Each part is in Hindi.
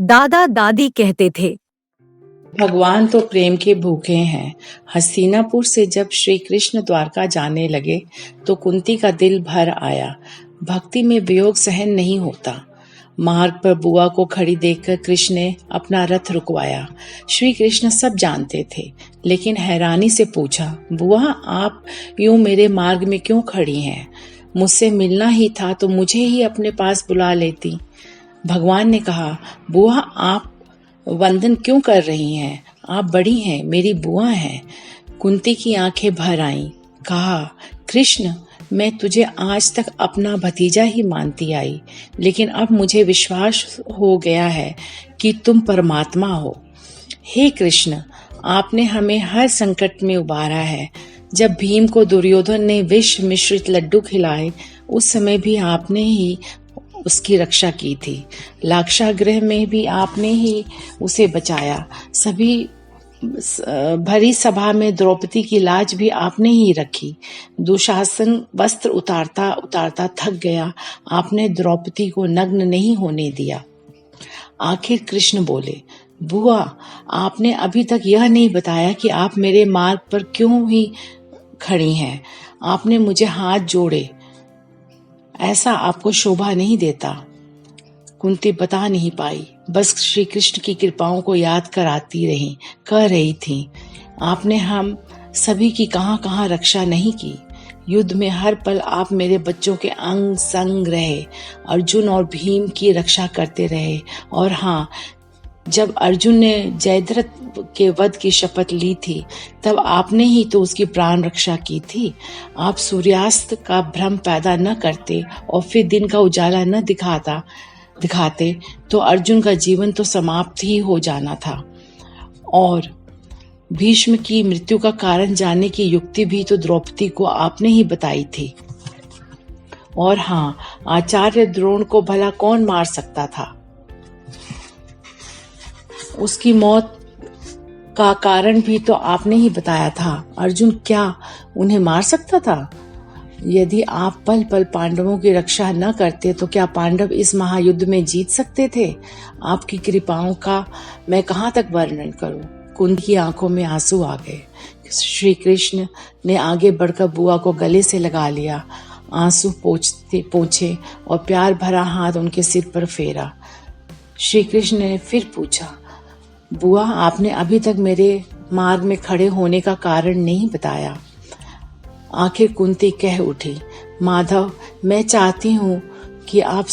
दादा दादी कहते थे, भगवान तो प्रेम के भूखे हैं। हस्तिनापुर से जब श्री कृष्ण द्वारका जाने लगे तो कुंती का दिल भर आया। भक्ति में वियोग सहन नहीं होता। मार्ग पर बुआ को खड़ी देखकर कृष्ण ने अपना रथ रुकवाया। श्री कृष्ण सब जानते थे, लेकिन हैरानी से पूछा, बुआ आप यूं मेरे मार्ग में क्यों खड़ी हैं? मुझसे मिलना ही था तो मुझे ही अपने पास बुला लेती। भगवान ने कहा, बुआ आप वंदन क्यों कर रही हैं? आप बड़ी हैं, मेरी बुआ हैं। कुंती की आंखें भर आईं। कहा, कृष्ण मैं तुझे आज तक अपना भतीजा ही मानती आई, लेकिन अब मुझे विश्वास हो गया है कि तुम परमात्मा हो। हे कृष्ण, आपने हमें हर संकट में उबारा है। जब भीम को दुर्योधन ने विष मिश्रित लड्डू खिलाए, उस समय भी आपने ही उसकी रक्षा की थी। लाक्षागृह में भी आपने ही उसे बचाया। सभी भरी सभा में द्रौपदी की लाज भी आपने ही रखी। दुशासन वस्त्र उतारता उतारता थक गया, आपने द्रौपदी को नग्न नहीं होने दिया। आखिर कृष्ण बोले, बुआ आपने अभी तक यह नहीं बताया कि आप मेरे मार्ग पर क्यों ही खड़ी हैं। आपने मुझे हाथ जोड़े, ऐसा आपको शोभा नहीं देता। कुंती बता नहीं पाई, बस श्री कृष्ण की कृपाओं को याद कराती रही, कह रही थी, आपने हम सभी की कहां रक्षा नहीं की। युद्ध में हर पल आप मेरे बच्चों के अंग संग रहे, अर्जुन और भीम की रक्षा करते रहे। और हाँ, जब अर्जुन ने जयद्रथ के वध की शपथ ली थी, तब आपने ही तो उसकी प्राण रक्षा की थी। आप सूर्यास्त का भ्रम पैदा न करते और फिर दिन का उजाला न दिखाते तो अर्जुन का जीवन तो समाप्त ही हो जाना था। और भीष्म की मृत्यु का कारण जानने की युक्ति भी तो द्रौपदी को आपने ही बताई थी। और हाँ, आचार्य द्रोण को भला कौन मार सकता था? उसकी मौत का कारण भी तो आपने ही बताया था। अर्जुन क्या उन्हें मार सकता था? यदि आप पल पल पांडवों की रक्षा न करते तो क्या पांडव इस महायुद्ध में जीत सकते थे? आपकी कृपाओं का मैं कहाँ तक वर्णन करूं? कुंती की आंखों में आंसू आ गए। श्री कृष्ण ने आगे बढ़कर बुआ को गले से लगा लिया, आंसू पोंछे और प्यार भरा हाथ उनके सिर पर फेरा। श्री कृष्ण ने फिर पूछा, बुआ आपने अभी तक मेरे मार्ग में खड़े होने का कारण नहीं बताया। आखिर कुंती कह उठी, माधव मैं चाहती हूँ कि आप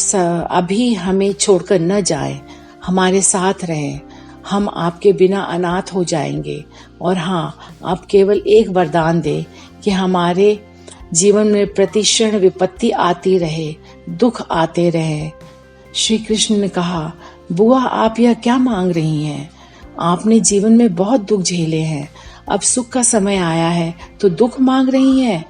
अभी हमें छोड़कर न जाएं, हमारे साथ रहें। हम आपके बिना अनाथ हो जाएंगे। और हाँ, आप केवल एक वरदान दे कि हमारे जीवन में प्रतिक्षण विपत्ति आती रहे, दुख आते रहे। श्री कृष्ण ने कहा, बुआ आप यह क्या मांग रही हैं? आपने जीवन में बहुत दुख झेले हैं, अब सुख का समय आया है तो दुख मांग रही हैं?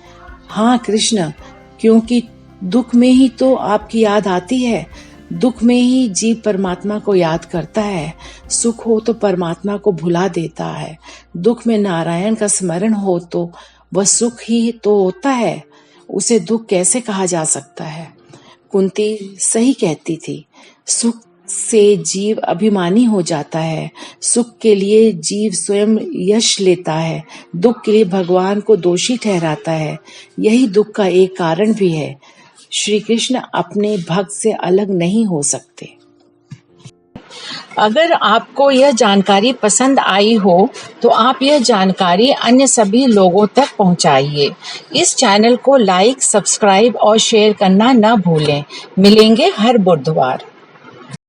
हाँ कृष्ण, क्योंकि दुख में ही तो आपकी याद आती है। दुख में ही जीव परमात्मा को याद करता है। सुख हो तो परमात्मा को भुला देता है। दुख में नारायण का स्मरण हो तो वह सुख ही तो होता है, उसे दुख कैसे कहा जा सकता है? कुंती सही कहती थी। सुख से जीव अभिमानी हो जाता है, सुख के लिए जीव स्वयं यश लेता है, दुख के लिए भगवान को दोषी ठहराता है। यही दुख का एक कारण भी है। श्री कृष्ण अपने भक्त से अलग नहीं हो सकते। अगर आपको यह जानकारी पसंद आई हो तो आप यह जानकारी अन्य सभी लोगों तक पहुंचाइए। इस चैनल को लाइक, सब्सक्राइब और शेयर करना न भूलें। मिलेंगे हर बुधवार।